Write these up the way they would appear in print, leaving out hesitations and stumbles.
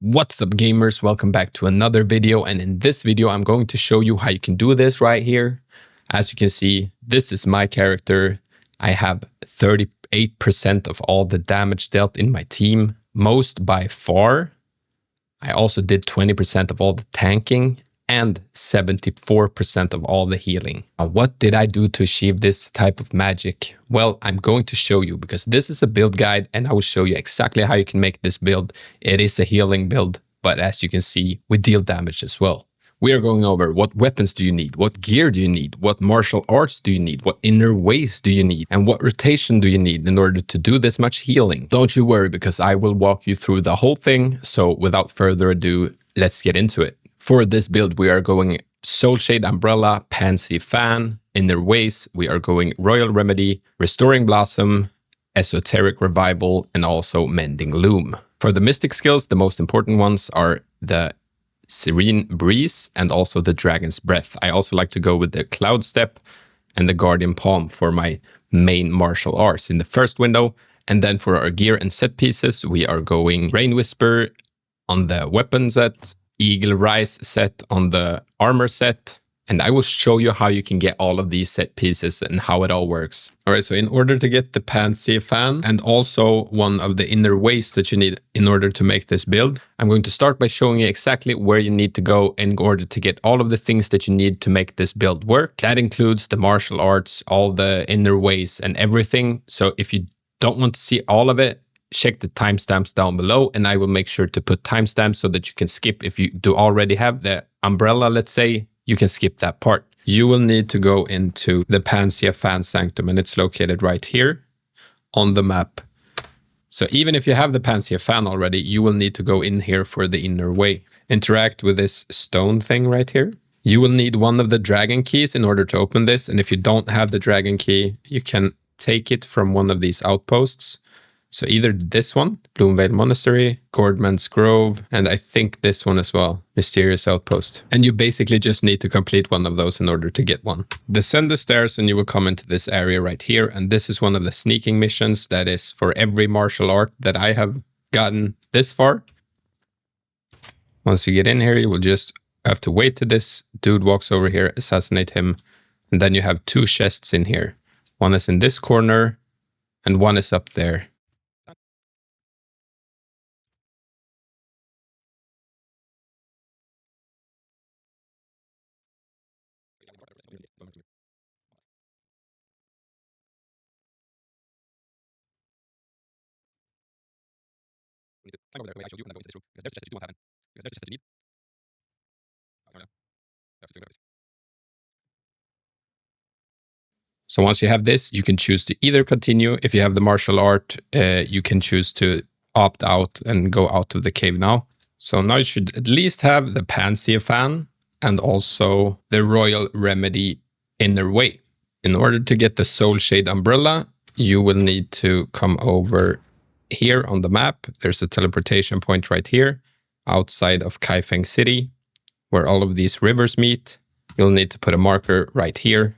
What's up gamers, welcome back to another video, and in this video I'm going to show you how you can do this right here. As you can see, this is my character. I have 38% of all the damage dealt in my team, most by far. I also did 20% of all the tanking and 74% of all the healing. Now, what did I do to achieve this type of magic? Well, I'm going to show you because this is a build guide and I will show you exactly how you can make this build. It is a healing build, but as you can see, we deal damage as well. We are going over what weapons do you need, what gear do you need, what martial arts do you need, what inner ways do you need, and what rotation do you need in order to do this much healing. Don't you worry because I will walk you through the whole thing, so without further ado, let's get into it. For this build, we are going Soulshade Umbrella, Panacea Fan. Inner Ways, we are going Royal Remedy, Restoring Blossom, Esoteric Revival, and also Mending Loom. For the mystic skills, the most important ones are the Serene Breeze and also the Dragon's Breath. I also like to go with the Cloud Step and the Guardian Palm for my main martial arts in the first window. And then for our gear and set pieces, we are going Rainwhisper on the weapon set, Eaglerise set on the armor set, and I will show you how you can get all of these set pieces and how it all works. All right, so in order to get the Panacea Fan and also one of the inner ways that you need in order to make this build, I'm going to start by showing you exactly where you need to go in order to get all of the things that you need to make this build work. That includes the martial arts, all the inner ways and everything. So if you don't want to see all of it, check the timestamps down below and I will make sure to put timestamps so that you can skip. If you do already have the umbrella, let's say, you can skip that part. You will need to go into the Panacea Fan Sanctum and it's located right here on the map. So even if you have the Panacea Fan already, you will need to go in here for the inner way. Interact with this stone thing right here. You will need one of the dragon keys in order to open this, and if you don't have the dragon key, you can take it from one of these outposts. So either this one, Bloomvale Monastery, Gordman's Grove, and I think this one as well, Mysterious Outpost. And you basically just need to complete one of those in order to get one. Descend the stairs and you will come into this area right here. And this is one of the sneaking missions that is for every martial art that I have gotten this far. Once you get in here, you will just have to wait till this dude walks over here, assassinate him. And then you have two chests in here. One is in this corner and one is up there. So once you have this, you can choose to either continue. If you have the martial art, you can choose to opt out and go out of the cave now. So now you should at least have the Panacea Fan and also the Royal Remedy Inner Way. In order to get the Soulshade Umbrella, you will need to come over here on the map. There's a teleportation point right here outside of Kaifeng City where all of these rivers meet. You'll need to put a marker right here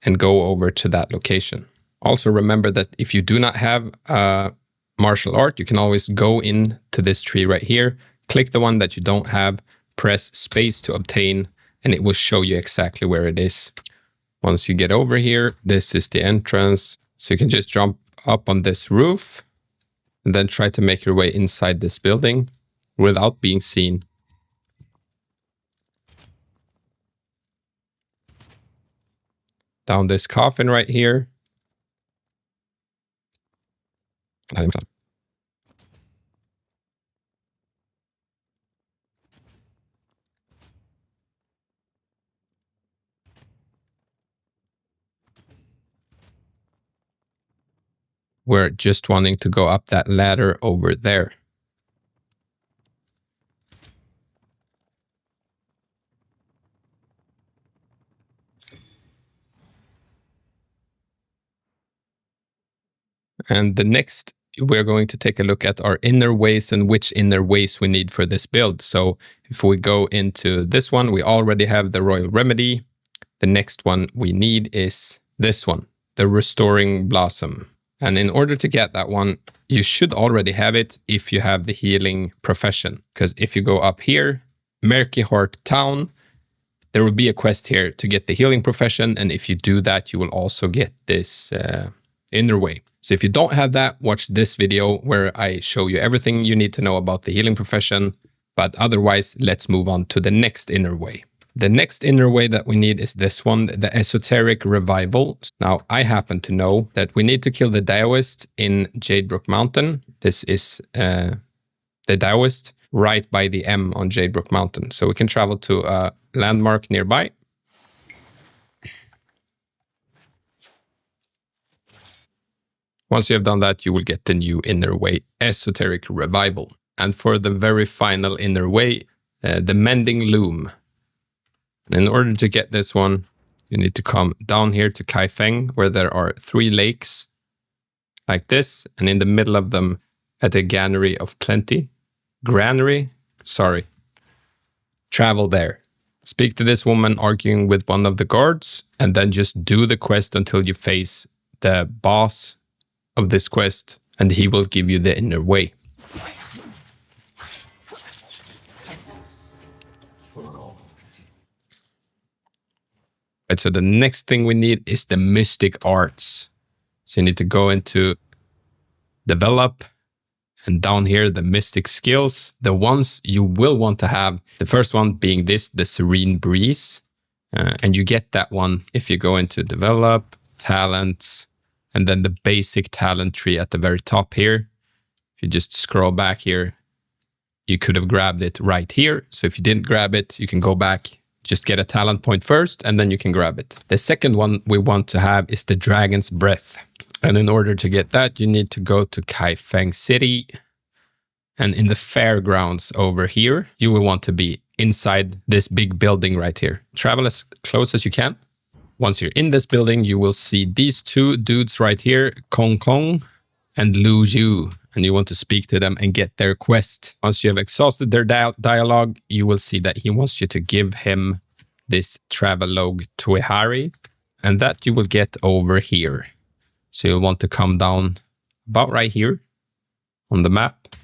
and go over to that location. Also remember that if you do not have martial art, you can always go into this tree right here, click the one that you don't have, press space to obtain, and it will show you exactly where it is. Once you get over here, this is the entrance. So you can just jump up on this roof and then try to make your way inside this building without being seen. Down this coffin right here. We're just wanting to go up that ladder over there. And the next, we're going to take a look at our inner ways and which inner ways we need for this build. So if we go into this one, we already have the Royal Remedy. The next one we need is this one, the Restoring Blossom. And in order to get that one, you should already have it if you have the healing profession. Because if you go up here, Murky Heart Town, there will be a quest here to get the healing profession. And if you do that, you will also get this inner way. So if you don't have that, watch this video where I show you everything you need to know about the healing profession. But otherwise, let's move on to the next inner way. The next inner way that we need is this one, the Esoteric Revival. Now, I happen to know that we need to kill the Daoist in Jadebrook Mountain. This is the Daoist right by the M on Jadebrook Mountain. So we can travel to a landmark nearby. Once you have done that, you will get the new inner way, Esoteric Revival. And for the very final inner way, the Mending Loom. And in order to get this one, you need to come down here to Kaifeng, where there are 3 lakes like this. And in the middle of them, at a Granary of Plenty. Travel there. Speak to this woman arguing with one of the guards, and then just do the quest until you face the boss of this quest, and he will give you the inner way. Right, so the next thing we need is the mystic arts. So you need to go into develop, and down here, the mystic skills, the ones you will want to have. The first one being this, the serene breeze. And you get that one if you go into develop, talents, and then the basic talent tree at the very top here. If you just scroll back here, you could have grabbed it right here. So if you didn't grab it, you can go back, just get a talent point first, and then you can grab it. The second one we want to have is the Dragon's Breath. And in order to get that, you need to go to Kaifeng City. And in the fairgrounds over here, you will want to be inside this big building right here. Travel as close as you can. Once you're in this building, you will see these 2 dudes right here, Kong Kong and Lu Zhu. And you want to speak to them and get their quest. Once you have exhausted their dialogue, you will see that he wants you to give him this travelogue Tuihari. And that you will get over here. So you'll want to come down about right here on the map.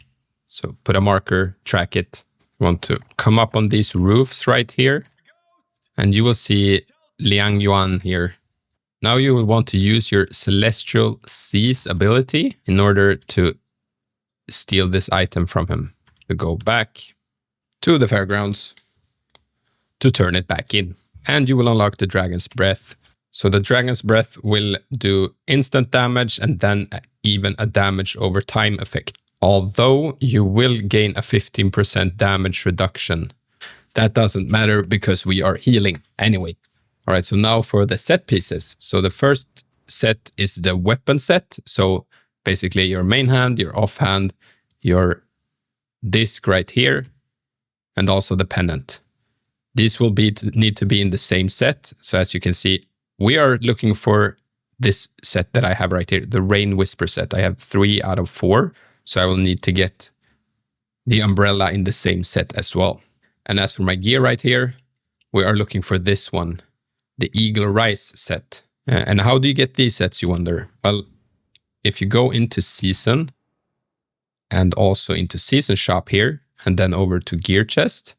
So put a marker, track it. You want to come up on these roofs right here. And you will see Liang Yuan here. Now you will want to use your Celestial Seize ability in order to steal this item from him. To go back to the fairgrounds to turn it back in. And you will unlock the Dragon's Breath. So the Dragon's Breath will do instant damage and then even a damage over time effect. Although you will gain a 15% damage reduction. That doesn't matter because we are healing anyway. All right, so now for the set pieces. So the first set is the weapon set. So basically your main hand, your offhand, your disc right here, and also the pennant. These will need to be in the same set. So as you can see, we are looking for this set that I have right here, the Rainwhisper set. I have 3 out of 4, so I will need to get the umbrella in the same set as well. And as for my gear right here, we are looking for this one, the Eaglerise set. And how do you get these sets, you wonder? Well, if you go into Season and also into Season Shop here, and then over to Gear Chest,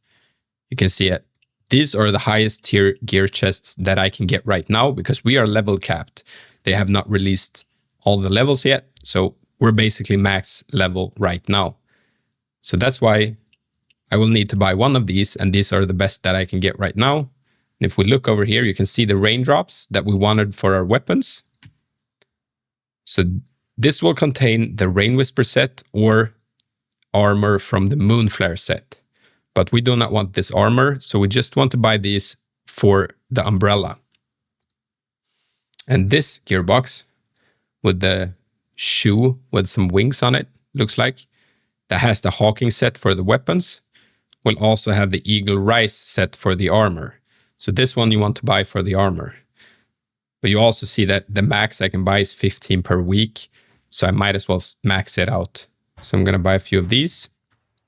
you can see it. These are the highest tier gear chests that I can get right now because we are level capped. They have not released all the levels yet, so we're basically max level right now. So that's why I will need to buy one of these, and these are the best that I can get right now. And if we look over here, you can see the raindrops that we wanted for our weapons. So this will contain the Rainwhisper set or armor from the Moonflare set. But we do not want this armor, so we just want to buy these for the umbrella. And this gearbox with the shoe with some wings on it, looks like, that has the Hawking set for the weapons, will also have the Eaglerise set for the armor. So this one you want to buy for the armor. But you also see that the max I can buy is 15 per week, so I might as well max it out. So I'm going to buy a few of these.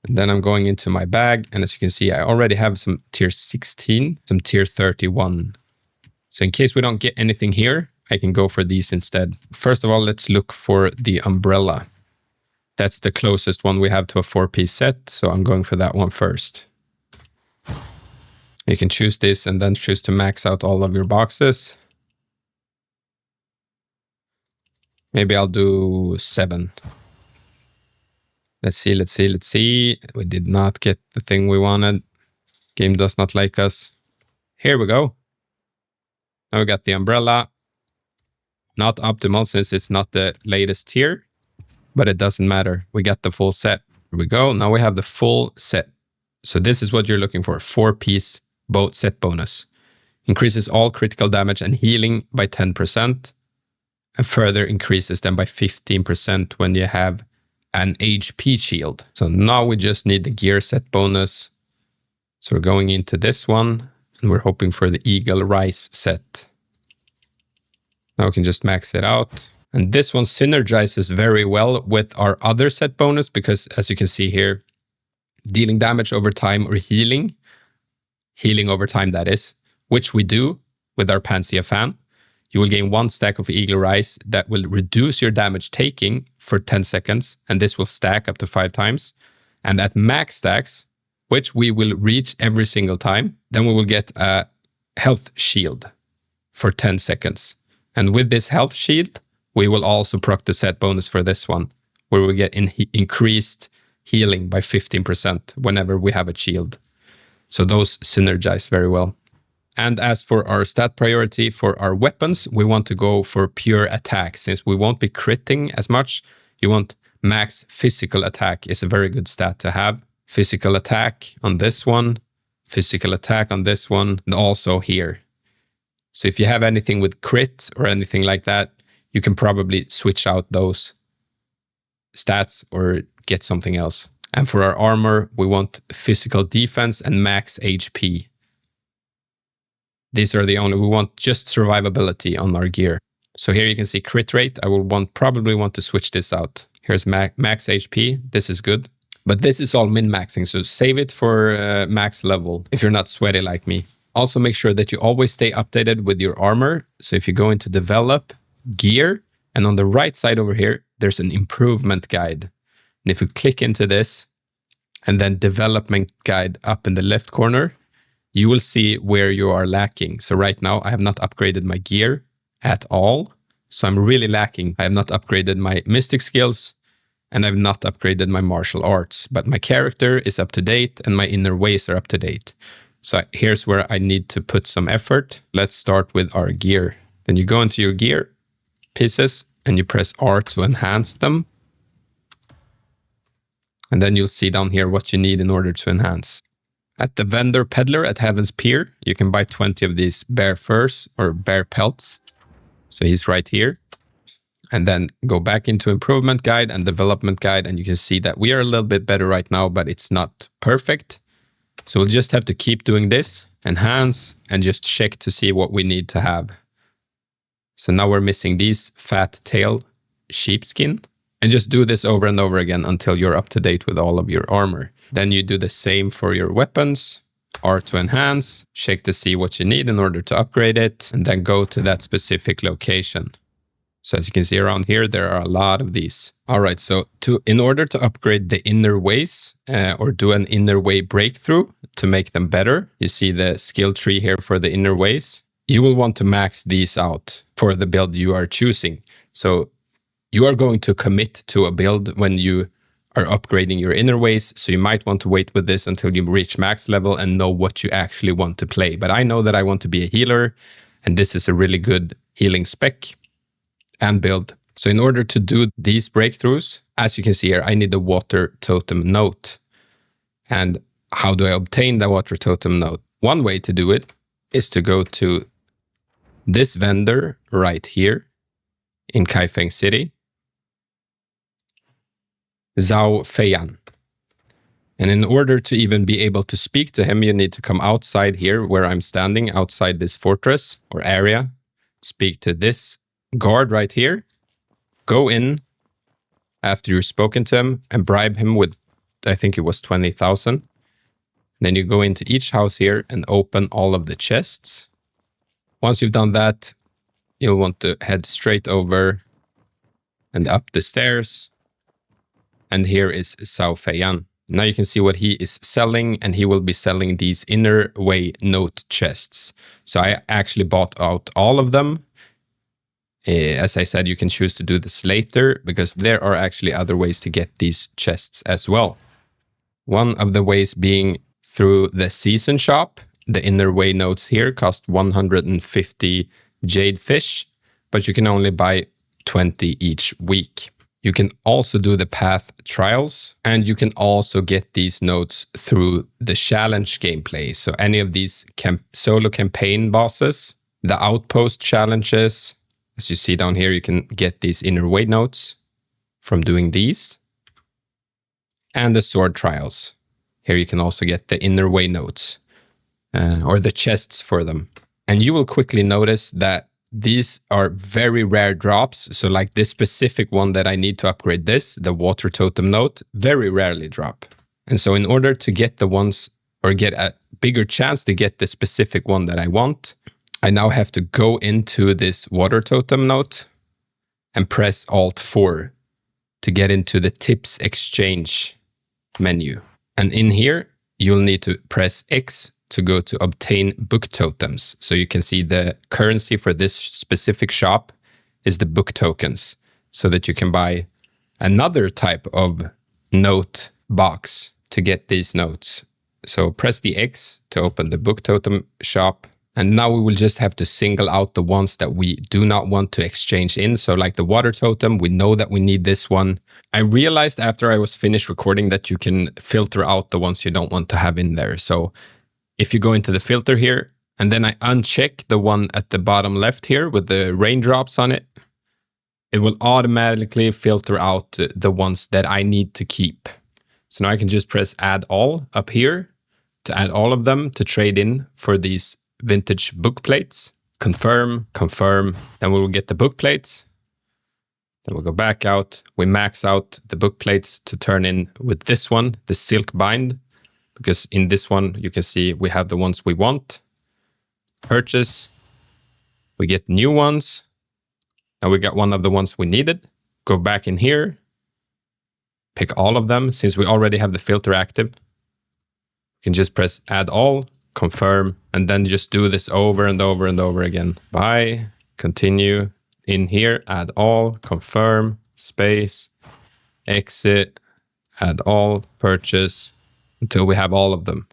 And then I'm going into my bag, and as you can see, I already have some tier 16, some tier 31. So in case we don't get anything here, I can go for these instead. First of all, let's look for the umbrella. That's the closest one we have to a 4-piece set, so I'm going for that one first. You can choose this and then choose to max out all of your boxes. Maybe I'll do 7. Let's see, let's see, let's see. We did not get the thing we wanted. Game does not like us. Here we go. Now we got the umbrella. Not optimal since it's not the latest tier, but it doesn't matter. We got the full set. Here we go. Now we have the full set. So this is what you're looking for. 4-piece boat set bonus. Increases all critical damage and healing by 10%. And further increases them by 15% when you have an HP shield. So now we just need the gear set bonus. So we're going into this one and we're hoping for the Eaglerise set. Now we can just max it out. And this one synergizes very well with our other set bonus because as you can see here, dealing damage over time or healing over time that is, which we do with our Panacea Fan. You will gain 1 stack of Eaglerise that will reduce your damage taking for 10 seconds, and this will stack up to 5 times. And at max stacks, which we will reach every single time, then we will get a health shield for 10 seconds. And with this health shield, we will also proc the set bonus for this one, where we get increased healing by 15% whenever we have a shield. So those synergize very well. And as for our stat priority for our weapons, we want to go for pure attack. Since we won't be critting as much, you want max physical attack is a very good stat to have. Physical attack on this one, physical attack on this one, and also here. So if you have anything with crit or anything like that, you can probably switch out those stats or get something else. And for our armor, we want physical defense and max HP. These are the only, we want just survivability on our gear. So here you can see crit rate. I will probably want to switch this out. Here's max HP. This is good. But this is all min-maxing, so save it for max level if you're not sweaty like me. Also make sure that you always stay updated with your armor. So if you go into develop, gear, and on the right side over here, there's an improvement guide. And if you click into this and then development guide up in the left corner, you will see where you are lacking. So right now I have not upgraded my gear at all. So I'm really lacking. I have not upgraded my mystic skills and I've not upgraded my martial arts, but my character is up to date and my inner ways are up to date. So here's where I need to put some effort. Let's start with our gear. Then you go into your gear pieces and you press R to enhance them. And then you'll see down here what you need in order to enhance. At the vendor peddler at Heaven's Pier, you can buy 20 of these bear furs or bear pelts. So he's right here. And then go back into improvement guide and development guide. And you can see that we are a little bit better right now, but it's not perfect. So we'll just have to keep doing this, enhance, and just check to see what we need to have. So now we're missing these fat tail sheepskin. And just do this over and over again until you're up to date with all of your armor. Then you do the same for your weapons. R to enhance, check to see what you need in order to upgrade it, and then go to that specific location. So as you can see around here, there are a lot of these. All right, so in order to upgrade the inner ways or do an inner way breakthrough to make them better, you see the skill tree here for the inner ways. You will want to max these out for the build you are choosing. So you are going to commit to a build when you are upgrading your inner ways, so you might want to wait with this until you reach max level and know what you actually want to play. But I know that I want to be a healer, and this is a really good healing spec and build. So in order to do these breakthroughs, as you can see here, I need a water totem note. And how do I obtain the water totem note? One way to do it is to go to this vendor right here in Kaifeng City. Zhao Feiyan. And in order to even be able to speak to him, you need to come outside here where I'm standing, outside this fortress or area. Speak to this guard right here. Go in after you've spoken to him and bribe him with, I think it was 20,000. Then you go into each house here and open all of the chests. Once you've done that, you'll want to head straight over and up the stairs. And here is Zhao Feiyan. Now you can see what he is selling, and he will be selling these inner way note chests. So I actually bought out all of them. As I said, you can choose to do this later because there are actually other ways to get these chests as well. One of the ways being through the season shop. The inner way notes here cost 150 jade fish, but you can only buy 20 each week. You can also do the path trials, and you can also get these notes through the challenge gameplay. So any of these solo campaign bosses, the outpost challenges, as you see down here, you can get these inner way notes from doing these. And the sword trials. Here you can also get the inner way notes, or the chests for them. And you will quickly notice that these are very rare drops. So like this specific one that I need to upgrade this, the water totem note, very rarely drop. And so in order to get the ones, or get a bigger chance to get the specific one that I want, I now have to go into this water totem note and press Alt 4 to get into the tips exchange menu. And in here, you'll need to press X to go to obtain book totems. So you can see the currency for this specific shop is the book tokens, so that you can buy another type of note box to get these notes. So press the X to open the book totem shop. And now we will just have to single out the ones that we do not want to exchange in. So like the water totem, we know that we need this one. I realized after I was finished recording that you can filter out the ones you don't want to have in there. So if you go into the filter here, and then I uncheck the one at the bottom left here with the raindrops on it, it will automatically filter out the ones that I need to keep. So now I can just press add all up here to add all of them to trade in for these vintage book plates. Confirm, confirm, then we will get the book plates. Then we'll go back out. We max out the book plates to turn in with this one, the silk bind. Because in this one, you can see we have the ones we want. Purchase. We get new ones. Now we got one of the ones we needed. Go back in here. Pick all of them. Since we already have the filter active, you can just press add all, confirm, and then just do this over and over and over again. Buy, continue. In here, add all, confirm, space, exit, add all, purchase, until we have all of them.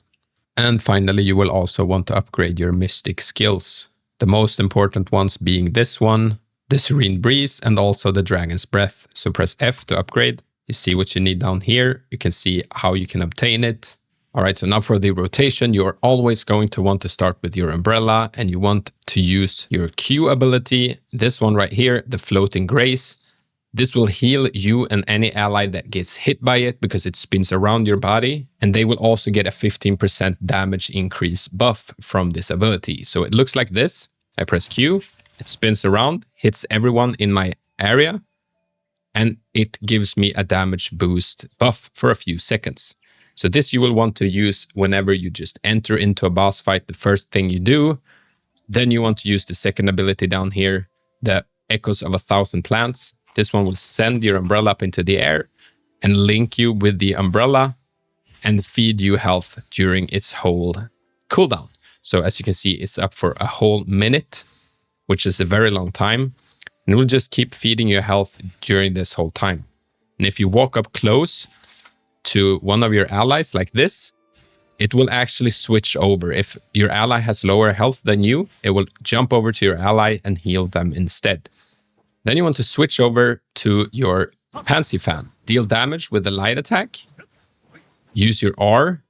And finally, you will also want to upgrade your mystic skills. The most important ones being this one, the serene breeze, and also the dragon's breath. So press F to upgrade. You see what you need down here. You can see how you can obtain it. All right, so now for the rotation, you're always going to want to start with your umbrella, and you want to use your Q ability. This one right here, the floating grace. This will heal you and any ally that gets hit by it because it spins around your body. And they will also get a 15% damage increase buff from this ability. So it looks like this. I press Q, it spins around, hits everyone in my area, and it gives me a damage boost buff for a few seconds. So this you will want to use whenever you just enter into a boss fight, the first thing you do. Then you want to use the second ability down here, the Echoes of 1,000 Plants. This one will send your umbrella up into the air and link you with the umbrella and feed you health during its whole cooldown. So as you can see, it's up for a whole minute, which is a very long time. And it will just keep feeding you health during this whole time. And if you walk up close to one of your allies like this, it will actually switch over. If your ally has lower health than you, it will jump over to your ally and heal them instead. Then you want to switch over to your Panacea Fan. Deal damage with the light attack. Use your R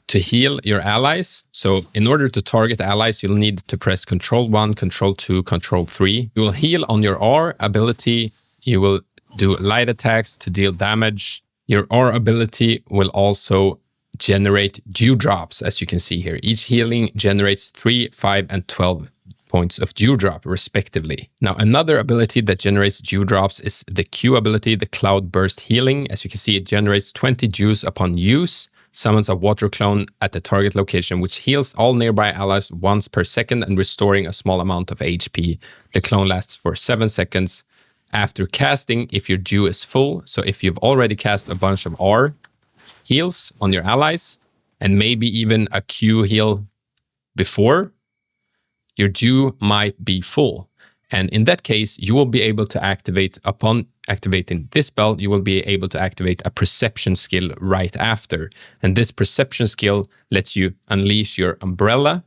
to heal your allies. So in order to target allies, you'll need to press Control 1, Control 2, Control 3. You will heal on your R ability. You will do light attacks to deal damage. Your R ability will also generate dewdrops, as you can see here. Each healing generates 3, 5, and 12 points of dewdrop, respectively. Now, another ability that generates dewdrops is the Q ability, the Cloud Burst Healing. As you can see, it generates 20 dews upon use. summons a water clone at the target location, which heals all nearby allies once per second and restoring a small amount of HP. The clone lasts for 7 seconds. After casting, if your dew is full, so if you've already cast a bunch of R heals on your allies, and maybe even a Q heal before, your dew might be full. And in that case, you will be able to activate, upon activating this spell, you will be able to activate a perception skill right after. And this perception skill lets you unleash your umbrella.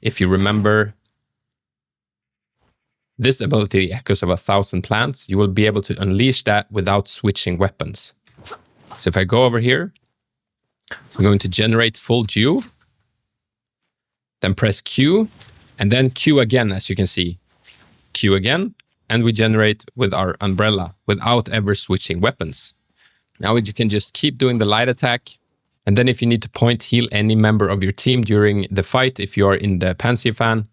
If you remember this ability, Echoes of 1,000 Plants, you will be able to unleash that without switching weapons. So if I go over here, I'm going to generate full dew, then press Q, and then Q again, as you can see. Q again, and we generate with our umbrella without ever switching weapons. Now you can just keep doing the light attack, and then if you need to point heal any member of your team during the fight, if you are in the Panacea Fan,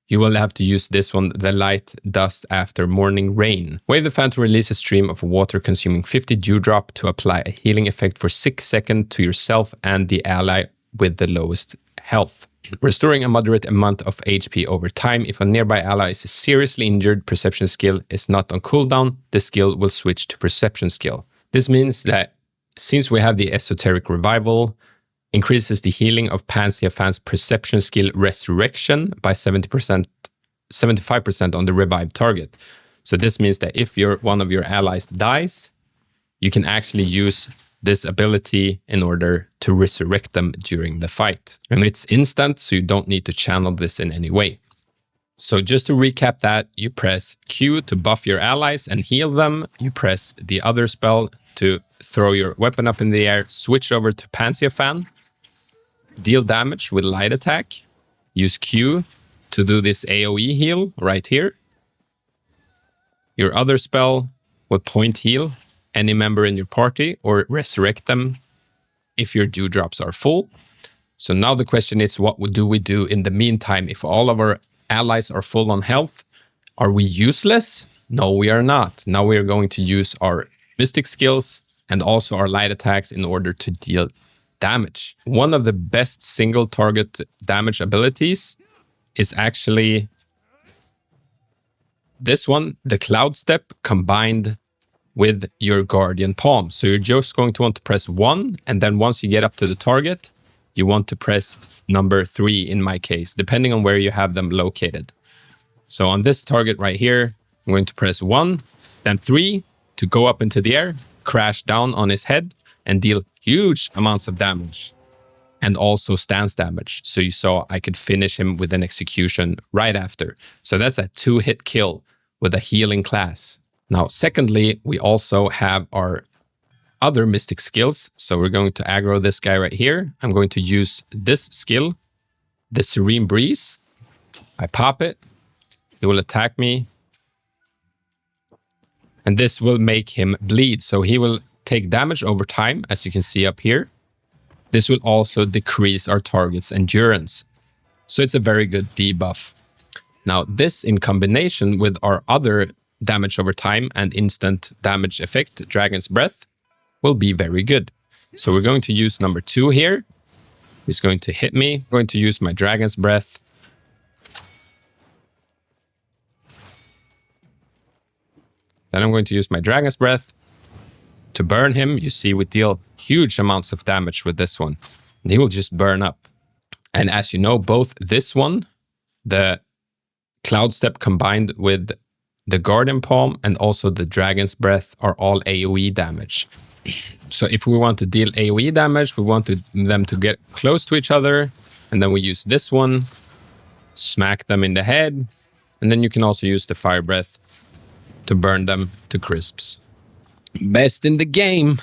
you will have to use this one, the light dust after morning rain. Wave the fan to release a stream of water consuming 50 dewdrop to apply a healing effect for 6 seconds to yourself and the ally with the lowest health. Restoring a moderate amount of HP over time. If a nearby ally is seriously injured, perception skill is not on cooldown, the skill will switch to perception skill. This means that since we have the Esoteric Revival, increases the healing of Panacea Fan's perception skill resurrection by 75% on the revived target. So this means that if one of your allies dies, you can actually use this ability in order to resurrect them during the fight. And it's instant, so you don't need to channel this in any way. So just to recap that, you press Q to buff your allies and heal them. You press the other spell to throw your weapon up in the air, switch over to Panacea Fan, deal damage with light attack, use Q to do this AoE heal right here. Your other spell will point heal any member in your party or resurrect them if your dewdrops are full. So now the question is, what do we do in the meantime? If all of our allies are full on health, are we useless? No, we are not. Now we are going to use our mystic skills and also our light attacks in order to deal damage. One of the best single target damage abilities is actually this one, the Cloud Step combined with your Guardian Palm. So you're just going to want to press 1, and then once you get up to the target, you want to press number 3 in my case, depending on where you have them located. So on this target right here, I'm going to press 1, then 3 to go up into the air, crash down on his head, and deal huge amounts of damage. And also stance damage. So you saw I could finish him with an execution right after. So that's a 2-hit kill with a healing class. Now, secondly, we also have our other mystic skills. So we're going to aggro this guy right here. I'm going to use this skill, the Serene Breeze. I pop it. He will attack me. And this will make him bleed. So he will take damage over time, as you can see up here. This will also decrease our target's endurance. So it's a very good debuff. Now, this in combination with our other damage over time and instant damage effect, Dragon's Breath, will be very good. So we're going to use number 2 here. He's going to hit me. I'm going to use my Dragon's Breath. Then I'm going to use my Dragon's Breath to burn him. You see, we deal huge amounts of damage with this one. And he will just burn up. And as you know, both this one, the Cloud Step combined with the Guardian Palm and also the Dragon's Breath are all AoE damage. So if we want to deal AoE damage, we want them to get close to each other. And then we use this one, smack them in the head. And then you can also use the Fire Breath to burn them to crisps. Best in the game.